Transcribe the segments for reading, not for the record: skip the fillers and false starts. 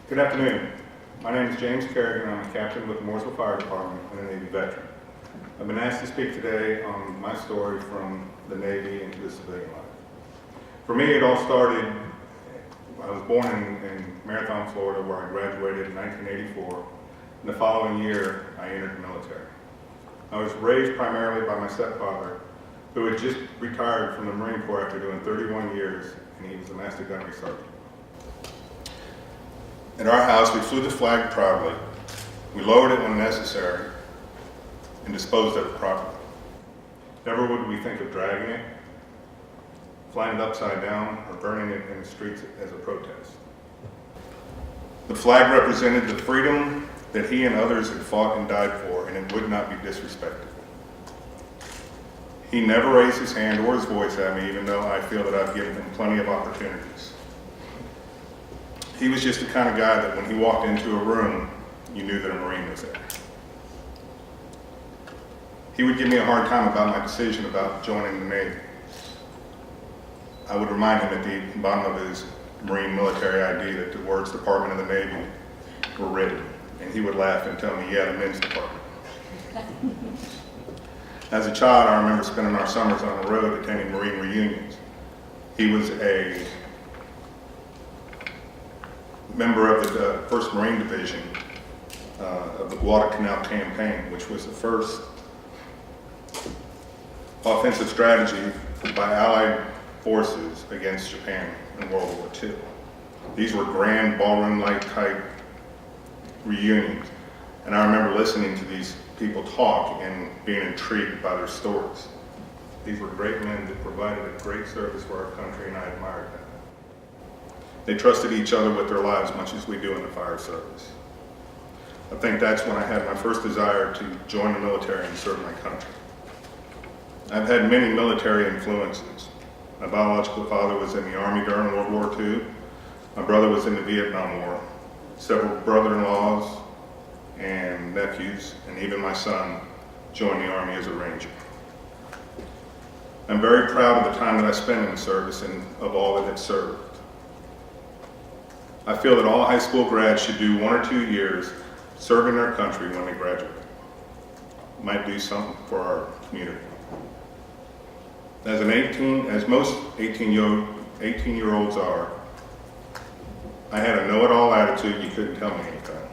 Good afternoon. My name is James Carrigan. I'm a captain with the Mooresville Fire Department and a Navy veteran. I've been asked to speak today on my story from the Navy into the civilian life. For me, it all started, I was born in Marathon, Florida, where I graduated in 1984. And the following year, I entered the military. I was raised primarily by my stepfather, who had just retired from the Marine Corps after doing 31 years, and he was a master gunnery sergeant. At our house, we flew the flag proudly. We lowered it when necessary and disposed of it properly. Never would we think of dragging it, flying it upside down, or burning it in the streets as a protest. The flag represented the freedom that he and others had fought and died for, and it would not be disrespected. He never raised his hand or his voice at me, even though I feel that I've given him plenty of opportunities. He was just the kind of guy that when he walked into a room, you knew that a Marine was there. He would give me a hard time about my decision about joining the Navy. I would remind him at the bottom of his Marine military ID that the words Department of the Navy were written, and he would laugh and tell me, yeah, the men's department. As a child, I remember spending our summers on the road attending Marine reunions. He was a member of the 1st Marine Division of the Guadalcanal Campaign, which was the first offensive strategy by Allied forces against Japan in World War II. These were grand ballroom-like type reunions, and I remember listening to these people talk and being intrigued by their stories. These were great men that provided a great service for our country, and I admired that. They trusted each other with their lives much as we do in the fire service. I think that's when I had my first desire to join the military and serve my country. I've had many military influences. My biological father was in the Army during World War II. My brother was in the Vietnam War. Several brother-in-laws and nephews, and even my son, joined the Army as a Ranger. I'm very proud of the time that I spent in the service and of all that it served. I feel that all high school grads should do 1 or 2 years serving their country when they graduate. It might do something for our community. As most 18-year-olds are, I had a know-it-all attitude. You couldn't tell me anything.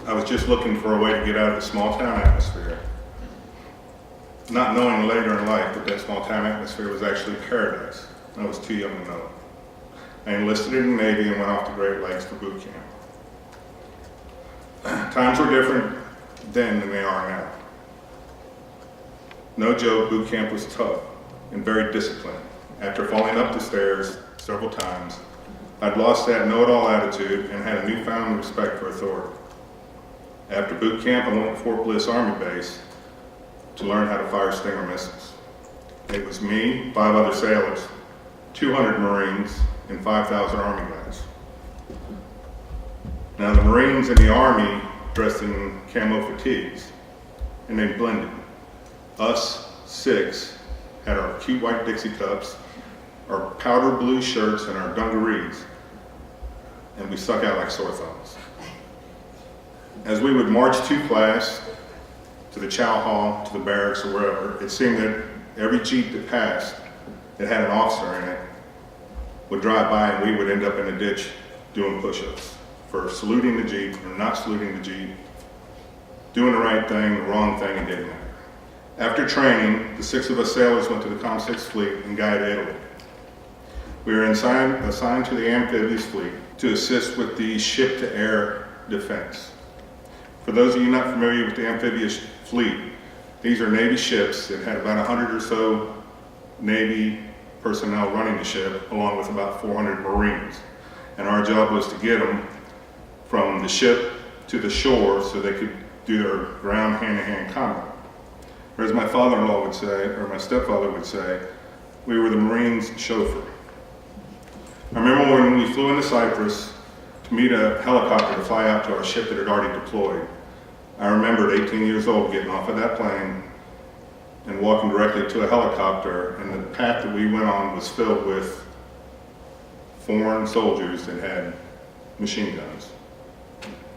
I was just looking for a way to get out of the small-town atmosphere, not knowing later in life that that small-town atmosphere was actually paradise. I was too young to know it. I enlisted in the Navy and went off to Great Lakes for boot camp. Times were different then than they are now. No joke, boot camp was tough and very disciplined. After falling up the stairs several times, I'd lost that know-it-all attitude and had a newfound respect for authority. After boot camp, I went to Fort Bliss Army Base to learn how to fire Stinger missiles. It was me, 5 other sailors, 200 Marines, and 5,000 Army guys. Now the Marines and the Army dressed in camo fatigues, and they blended. Us 6 had our cute white Dixie cups, our powder blue shirts, and our dungarees, and we stuck out like sore thumbs. As we would march to class, to the chow hall, to the barracks, or wherever, it seemed that every Jeep that passed that had an officer in it would drive by and we would end up in a ditch doing push-ups for saluting the Jeep or not saluting the Jeep, doing the right thing, the wrong thing, it didn't matter. After training, the 6 of us sailors went to the Com-6 fleet in Gaeta, Italy. We were assigned to the amphibious fleet to assist with the ship-to-air defense. For those of you not familiar with the amphibious fleet, these are Navy ships that had about 100 or so Navy personnel running the ship, along with about 400 Marines. And our job was to get them from the ship to the shore so they could do their ground hand-to-hand combat. Or as my father-in-law would say, or my stepfather would say, we were the Marines' chauffeur. I remember when we flew into Cyprus to meet a helicopter to fly out to our ship that had already deployed. I remembered 18 years old getting off of that plane and walking directly to a helicopter, and the path that we went on was filled with foreign soldiers that had machine guns.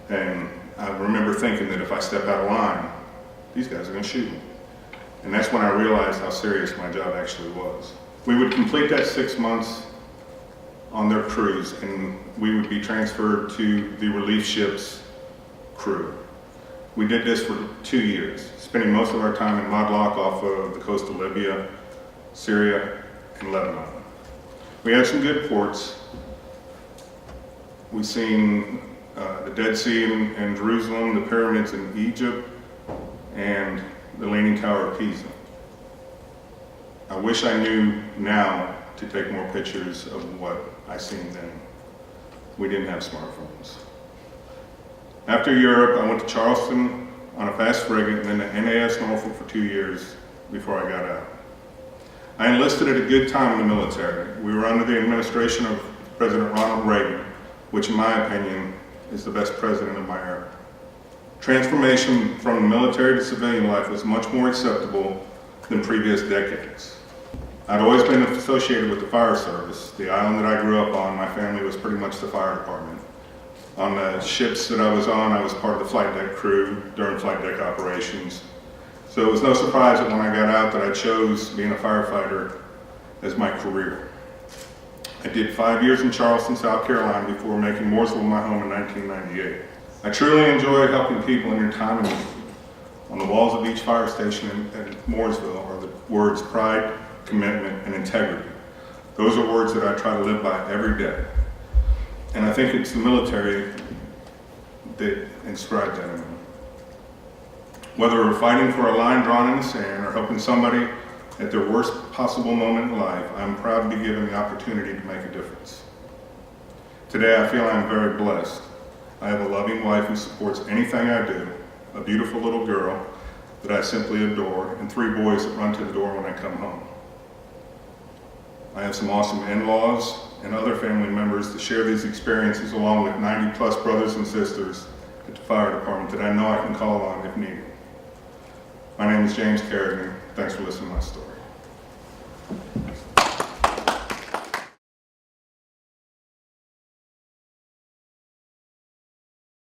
And I remember thinking that if I step out of line, these guys are going to shoot me. And that's when I realized how serious my job actually was. We would complete that 6 months on their cruise, and we would be transferred to the relief ship's crew. We did this for 2 years, spending most of our time in Modlock off of the coast of Libya, Syria, and Lebanon. We had some good ports. We've seen the Dead Sea in Jerusalem, the pyramids in Egypt, and the Leaning Tower of Pisa. I wish I knew now to take more pictures of what I seen then. We didn't have smartphones. After Europe, I went to Charleston on a fast frigate and then to NAS Norfolk for 2 years before I got out. I enlisted at a good time in the military. We were under the administration of President Ronald Reagan, which in my opinion is the best president of my era. Transformation from the military to civilian life was much more acceptable than previous decades. I'd always been associated with the fire service. The island that I grew up on, my family was pretty much the fire department. On the ships that I was on, I was part of the flight deck crew during flight deck operations. So it was no surprise that when I got out that I chose being a firefighter as my career. I did 5 years in Charleston, South Carolina before making Mooresville my home in 1998. I truly enjoy helping people in their time of need. On the walls of each fire station in Mooresville are the words pride, commitment, and integrity. Those are words that I try to live by every day. And I think it's the military that inscribed that in me. Whether we're fighting for a line drawn in the sand or helping somebody at their worst possible moment in life, I'm proud to be given the opportunity to make a difference. Today I feel I'm very blessed. I have a loving wife who supports anything I do, a beautiful little girl that I simply adore, and 3 boys that run to the door when I come home. I have some awesome in-laws and other family members to share these experiences along with 90 plus brothers and sisters at the fire department that I know I can call on if needed. My name is James Carrigan. Thanks for listening to my story.